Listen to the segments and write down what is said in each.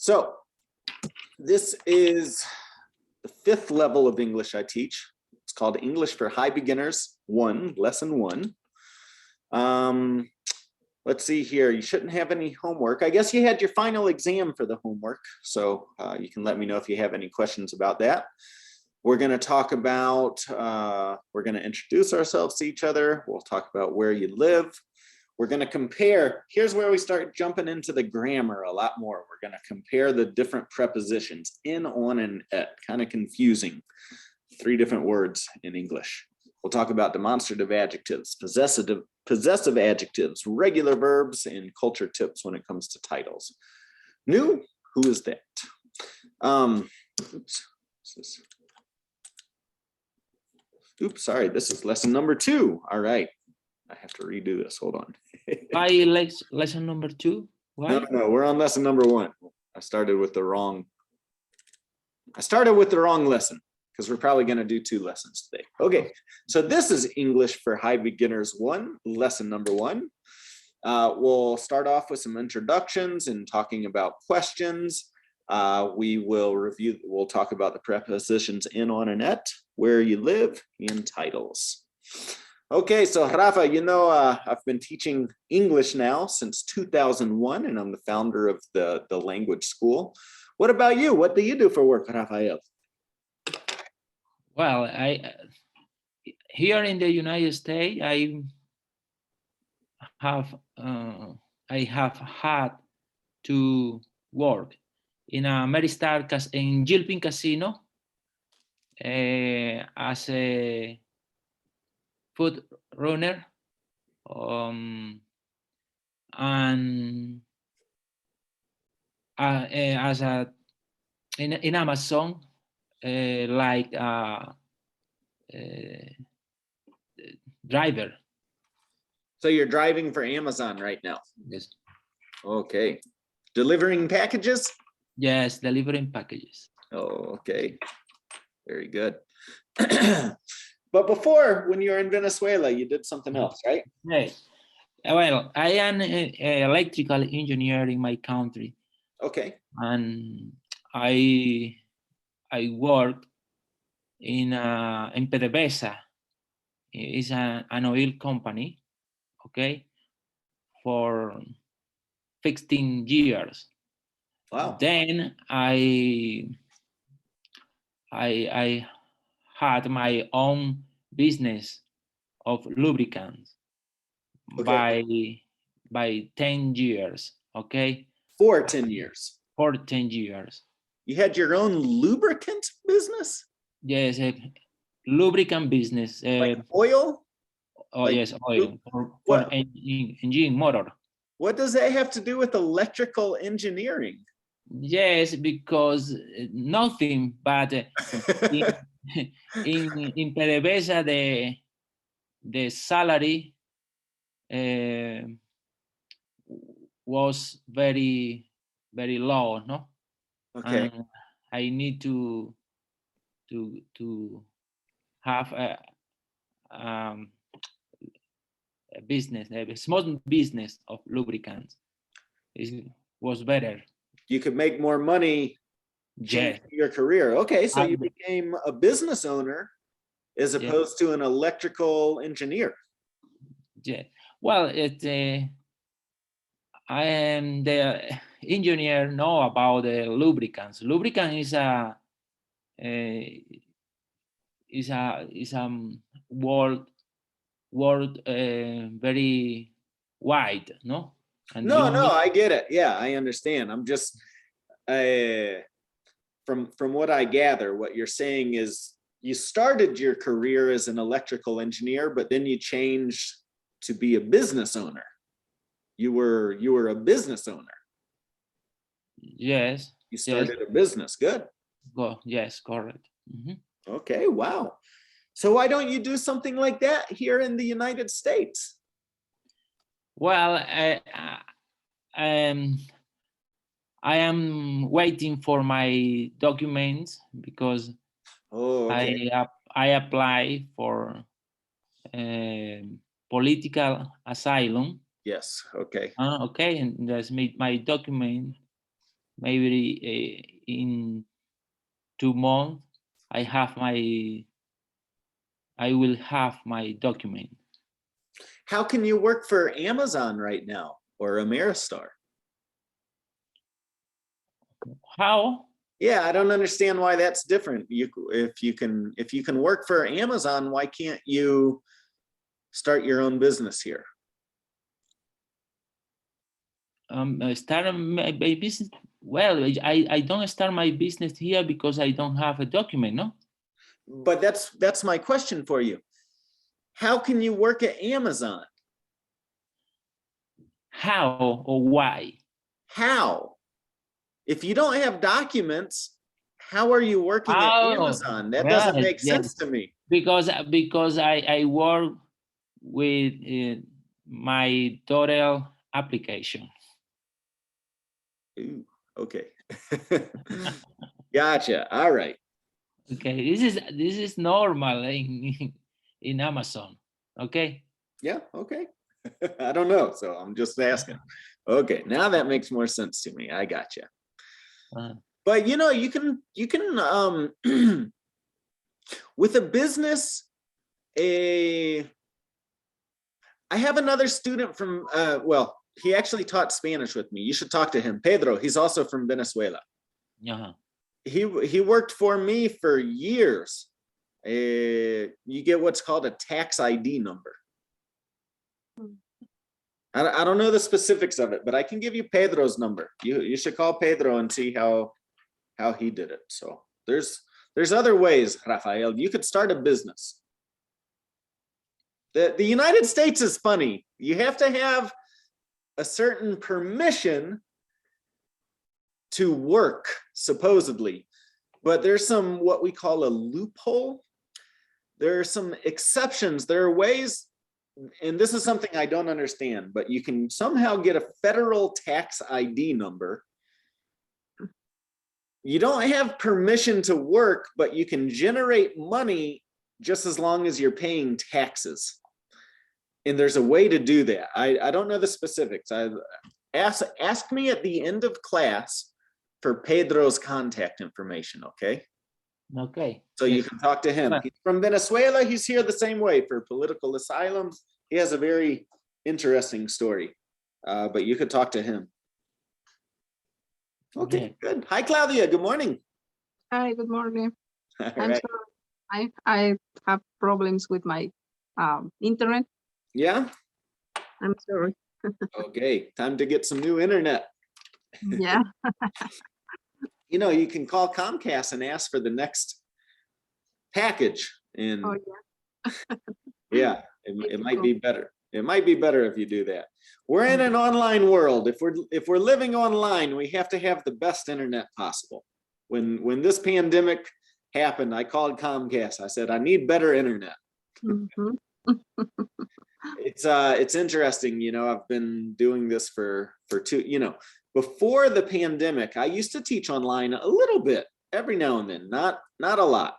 So this is the 5th level of English I teach. It's called English for High Beginners 1, Lesson 1. Let's see here. You shouldn't have any homework. I guess you had your final exam for the homework. So you can let me know if you have any questions about that. We're going to talk about, we're going to introduce ourselves to each other. We'll talk about where you live. We're going to compare. Here's where we start jumping into the grammar a lot more. We're going to compare the different prepositions in, on, and at. Kind of confusing. 3 different words in English. We'll talk about demonstrative adjectives, possessive adjectives, regular verbs, and culture tips when it comes to titles. New? Who is that? Oops, sorry, this is lesson number 2. All right, I have to redo this, hold on. Why lesson number 2? Why? No, we're on lesson number 1. I started with the wrong lesson, because we're probably going to do 2 lessons today. Okay, so this is English for High Beginners 1, lesson number 1. We'll start off with some introductions and talking about questions. We'll talk about the prepositions in, on, and at, where you live, and titles. Okay, so Rafa, you know, I've been teaching English now since 2001, and I'm the founder of the language school. What about you? What do you do for work, Rafael? Well, here in the United States, I have had to work in a Maristar in Gilpin Casino as a food runner, and as a in Amazon. Like driver. So you're driving for Amazon right now? Yes. Okay. Delivering packages? Yes, delivering packages. Oh, okay. Very good. But before, when you were in Venezuela, you did something else, right? Yes. Well, I am an electrical engineer in my country. Okay. And I worked in PDVSA. It's an oil company, okay, for 16 years. Wow. Then I had my own business of lubricants, okay, by 10 years, okay? For 10 years? For 10 years. You had your own lubricant business? Yes, lubricant business. Like oil? Oh, like yes, oil for engine motor. What does that have to do with electrical engineering? Yes, because nothing, but in PDVSA, the salary was very, very low, no? Okay. And I need to have a business, a small business of lubricants. It was better. You could make more money. Yes. Your career. Okay, so you became a business owner as opposed to an electrical engineer. Yeah. Well, I am the engineer know about the lubricants. Lubricant is a word very wide, no? And no, I get it. Yeah, I understand. I'm just from what I gather, what you're saying is you started your career as an electrical engineer, but then you changed to be a business owner. You were a business owner. Yes. You started a business. Good. Yes, correct. Mm-hmm. Okay, wow. So why don't you do something like that here in the United States? Well, I am waiting for my documents because okay. I apply for political asylum. Yes. Okay. Okay, and that's my document maybe in 2 months, I will have my document. How can you work for Amazon right now or Ameristar? How? Yeah, I don't understand why that's different. If you can work for Amazon, why can't you start your own business here? Start my business. Well, I don't start my business here because I don't have a document, no? But that's my question for you. How can you work at Amazon? How or why? How? If you don't have documents, how are you working at Oh, Amazon? That doesn't yes, make sense to me. because I work with my daughter application. Ooh, okay. Gotcha. All right. Okay, this is normal in Amazon. Okay. Yeah, okay. I don't know, so I'm just asking. Okay, now that makes more sense to me. I gotcha. But you know, you can with a business, I have another student from well, he actually taught Spanish with me. You should talk to him. Pedro, he's also from Venezuela. He worked for me for years. You get what's called a tax ID number. I don't know the specifics of it, but I can give you Pedro's number. You should call Pedro and see how he did it. So there's other ways, Rafael. You could start a business. The United States is funny. You have to have a certain permission to work, supposedly, but there's some what we call a loophole. There are some exceptions. There are ways, and this is something I don't understand, but you can somehow get a federal tax ID number. You don't have permission to work, but you can generate money just as long as you're paying taxes. And there's a way to do that. I don't know the specifics. Ask me at the end of class for Pedro's contact information, okay? Okay. So you can talk to him. He's from Venezuela. He's here the same way for political asylums. He has a very interesting story, but you could talk to him. Okay, good. Hi, Claudia. Good morning. Hi, good morning. I'm Right. sorry. I have problems with my internet. Yeah? I'm sorry. Okay, time to get some new internet. Yeah. You know, you can call Comcast and ask for the next package. And Oh, yeah, it might be better. It might be better if you do that. We're in an online world. If we're living online, we have to have the best internet possible. When this pandemic happened, I called Comcast. I said, I need better internet. Mhm. It's interesting, you know, I've been doing this for before the pandemic, I used to teach online a little bit every now and then, not a lot,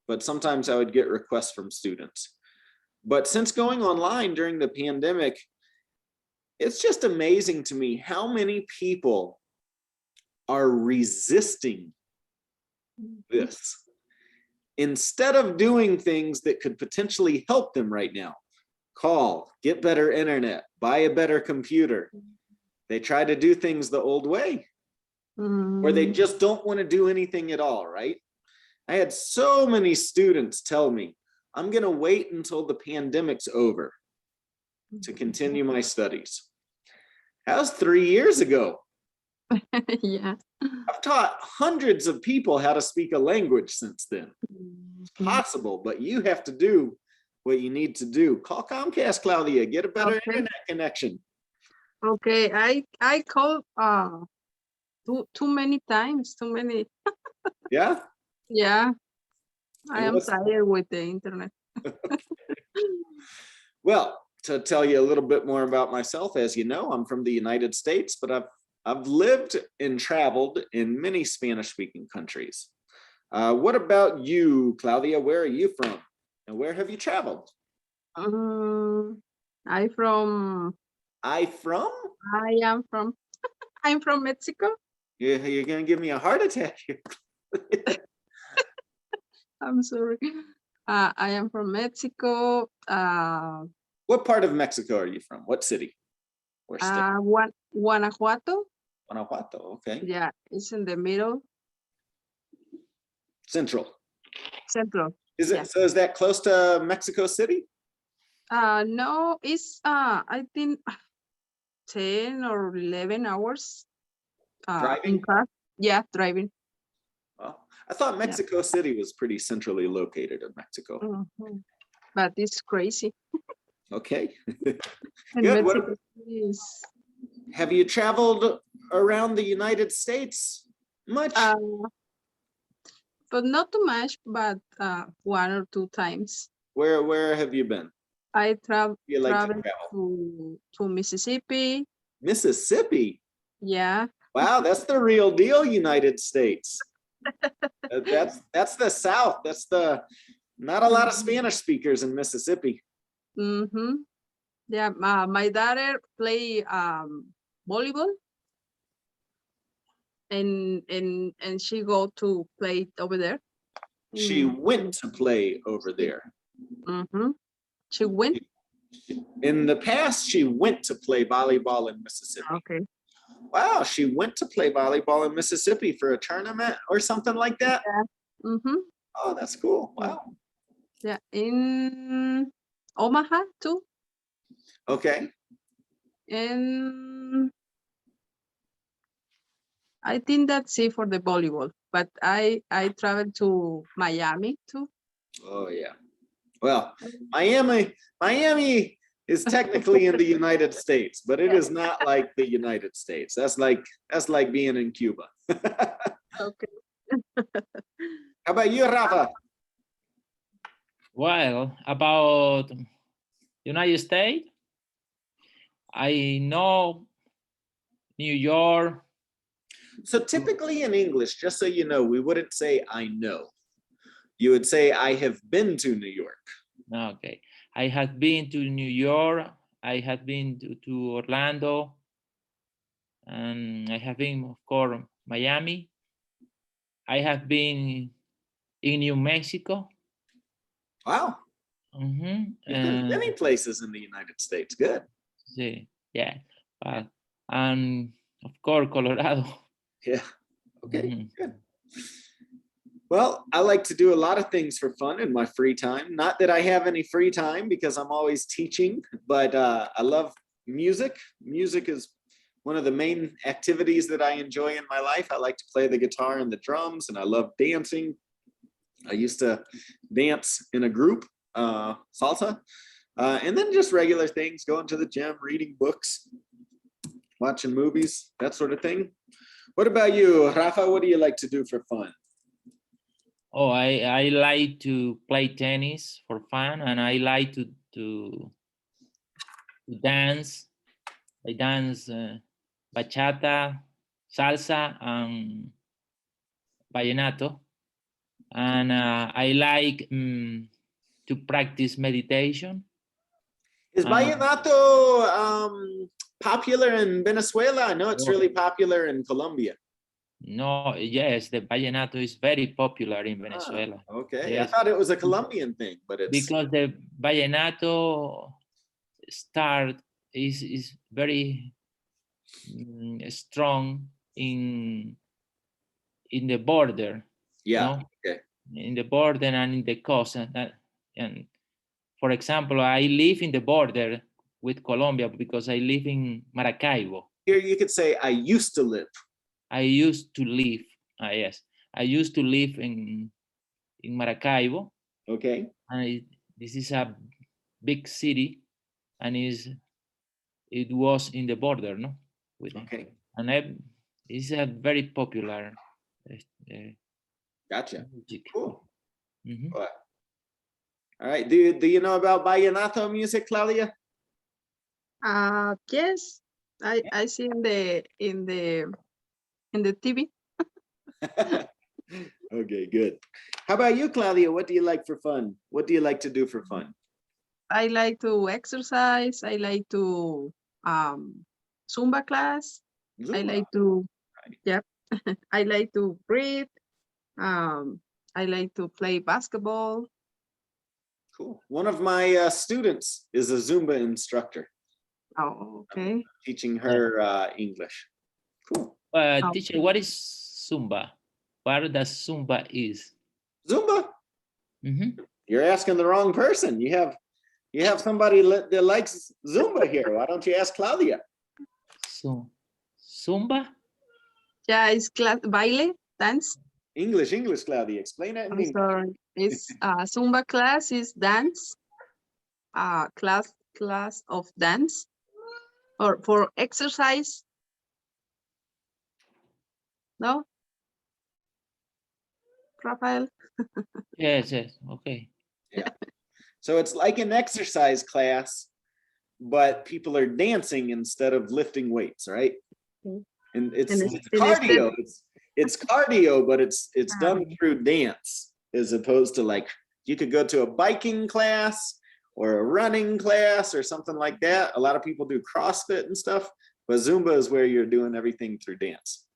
but sometimes I would get requests from students. But since going online during the pandemic, it's just amazing to me how many people are resisting this instead of doing things that could potentially help them right now. Call, get better internet, buy a better computer. They try to do things the old way, where they just don't want to do anything at all, right? I had so many students tell me, I'm going to wait until the pandemic's over to continue my studies. That was 3 years ago. Yeah. I've taught hundreds of people how to speak a language since then. It's possible, but you have to do what you need to do. Call Comcast, Claudia, get a better internet connection. Okay, I called too many times, too many. Yeah? Yeah. I And am tired with the internet. Well, to tell you a little bit more about myself, as you know, I'm from the United States, but I've lived and traveled in many Spanish-speaking countries. What about you, Claudia? Where are you from? And where have you traveled? I am from I'm I'm from Mexico. You're gonna give me a heart attack here. I'm sorry. I am from Mexico. What part of Mexico are you from? What city? Or state? Guanajuato. Guanajuato. Okay. Yeah, it's in the middle, Central. central. Is it? Yeah. So is that close to Mexico City? No, it's I think 10 or 11 hours. In Driving? car. Yeah, driving. Oh, I thought Mexico City was pretty centrally located in Mexico. Mhm. But it's crazy. Okay. And Good. Mexico is Have you traveled around the United States much? but not too much, but 1 or 2 times. Where have you been? I You like to traveled travel? to Mississippi. Mississippi. Yeah. Wow, that's the real deal, United States. That's the South. That's the not a lot of Spanish speakers in Mississippi. Mm-hmm. Yeah, my daughter play volleyball, and she go to play over there. She went to play over there. Mm-hmm. She went. In the past, she went to play volleyball in Mississippi. Okay. Wow, she went to play volleyball in Mississippi for a tournament or something like that. Yeah. Mm-hmm. Oh, that's cool. Wow. Yeah, in Omaha too, Okay. and I think that's it for the volleyball. But I traveled to Miami too. Oh yeah. Well, Miami is technically in the United States, but it is not like the United States. That's like being in Cuba. Okay. How about you, Rafa? Well, about United States, I know New York. So typically in English, just so you know, we wouldn't say I know. You would say I have been to New York. Okay, I have been to New York. I have been to Orlando, and I have been, of course, Miami. I have been in New Mexico. Wow. Mm-hmm. You've been many places in the United States. Good. Yeah, and of course, Colorado. Yeah. Okay, good. Well, I like to do a lot of things for fun in my free time. Not that I have any free time because I'm always teaching, but I love music. Music is one of the main activities that I enjoy in my life. I like to play the guitar and the drums, and I love dancing. I used to dance in a group, salsa, and then just regular things, going to the gym, reading books, watching movies, that sort of thing. What about you, Rafa? What do you like to do for fun? Oh, I like to play tennis for fun, and I like to dance. I dance bachata, salsa, and vallenato. And I like to practice meditation. Is vallenato popular in Venezuela? I know it's really popular in Colombia. No, yes, the vallenato is very popular in Venezuela. Okay, Yes. I thought it was a Colombian thing, but it's Because the vallenato start is very strong in the border. yeah. No? Okay. In the border and in the coast, and for example, I live in the border with Colombia because I live in Maracaibo. Here you could say I used to live. I used to live. Yes, I used to live in Maracaibo. Okay. And this is a big city, and it was in the border, no? Okay. And it's a very popular. Gotcha. Music. Cool. Mm-hmm. All right. Do you know about vallenato music, Claudia? Yes, I see in the TV. Okay, good. How about you, Claudia? What do you like for fun? What do you like to do for fun? I like to exercise. I like to Zumba class. I Zumba. like to I like to read. I like to play basketball. Cool. One of my students is a Zumba instructor, Oh, okay. teaching her English. Cool. Oh. Teacher, what is Zumba? What does Zumba is? Zumba? Mhm. You're asking the wrong person. You have somebody that likes Zumba here. Why don't you ask Claudia? So, Zumba? Yeah, it's class baile dance. English, Claudia. Explain that in I'm English. sorry. It's Zumba class is dance. Class of dance or for exercise. No, Rafael. Yes, okay. Yeah. So it's like an exercise class, but people are dancing instead of lifting weights, right? Okay. And it's And cardio. It's cardio, but it's Ah. done through dance, as opposed to like you could go to a biking class or a running class or something like that. A lot of people do CrossFit and stuff, but Zumba is where you're doing everything through dance.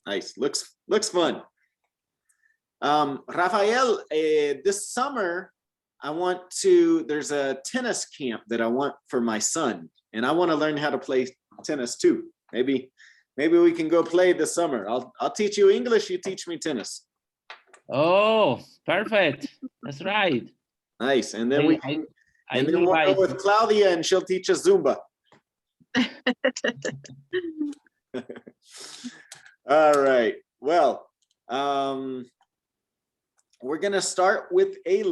Nice. Looks fun. Rafael, this summer, there's a tennis camp that I want for my son, and I want to learn how to play tennis too. Maybe we can go play this summer. I'll teach you English, you teach me tennis. Oh, perfect. That's right. Nice. And then we'll go invite. with Claudia and she'll teach us Zumba. All right. Well, we're gonna start with a